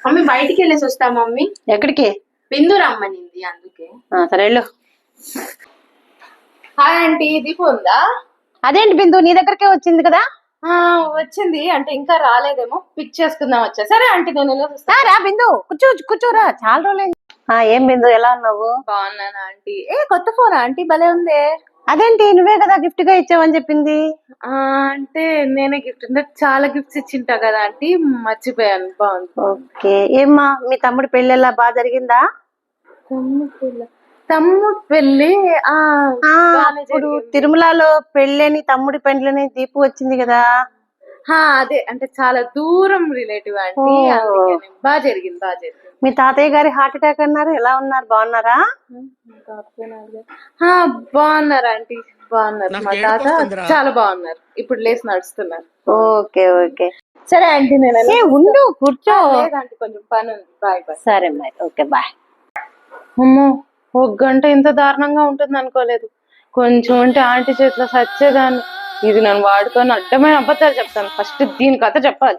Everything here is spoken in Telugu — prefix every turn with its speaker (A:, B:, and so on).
A: మమ్మీ బయటికి వెళ్ళేసి వస్తా మమ్మీ.
B: ఎక్కడికి?
A: బిందు రమ్మనింది అందుకే.
B: సరే వెళ్ళు.
A: హాయ్ ఆంటీ, దీపు ఉందా?
B: అదేంటి బిందు నీ దగ్గరకే వచ్చింది కదా?
A: వచ్చింది అంటే ఇంకా రాలేదేమో, పిక్ చేసుకుందాం వచ్చా. సరే ఆంటీ నేను వెళ్ళేసి
B: రా బిందు, కూర్చోరా, చాలా రోజులైంది. ఏం బిందు ఎలా ఉన్నావు?
A: బాగున్నాను ఆంటీ. కొత్త ఫోన్ ఆంటీ, భలే ఉంది.
B: అదేంటి నువ్వే కదా గిఫ్ట్ గా ఇచ్చావని చెప్పింది.
A: అంటే నేనే గిఫ్ట్, చాలా గిఫ్ట్స్ ఇచ్చింటా కదా ఆంటీ, మర్చిపోయాను. బాగుంది.
B: ఓకే. ఏమ్మా మీ తమ్ముడి పెళ్లి ఎలా బాగా జరిగిందా?
A: తమ్ముడు పెళ్లి
B: ఇప్పుడు తిరుమలలో పెళ్ళని తమ్ముడి పెళ్లిని దీపు వచ్చింది కదా.
A: అదే అంటే చాలా దూరం రిలేటివ్ ఆంటీ, బాగా జరిగింది.
B: మీ తాతయ్య గారి హార్ట్ అటాక్ అన్నారు, ఎలా ఉన్నారు? బాగున్నారా?
A: బాగున్నారు ఆంటీ, బాగున్నారు. మా తాత చాలా బాగున్నారు, ఇప్పుడు లేచి నడుస్తున్నారు.
B: ఓకే.
A: సరే ఆంటీ నేను
B: ఉండు, కూర్చో.
A: లేదంటే కొంచెం పని ఉంది. బాయ్.
B: సరే మరి, ఓకే బాయ్.
A: అమ్మో, 1 గంట ఇంత దారుణంగా ఉంటుంది అనుకోలేదు. కొంచెం ఉంటే ఆంటీ చేతిలో సచ్చేదాన్ని. ఇది నన్ను వాడుకొని అడ్డమైన అబద్ధాలు చెప్తాను. ఫస్ట్ దీని కథ చెప్పాలి.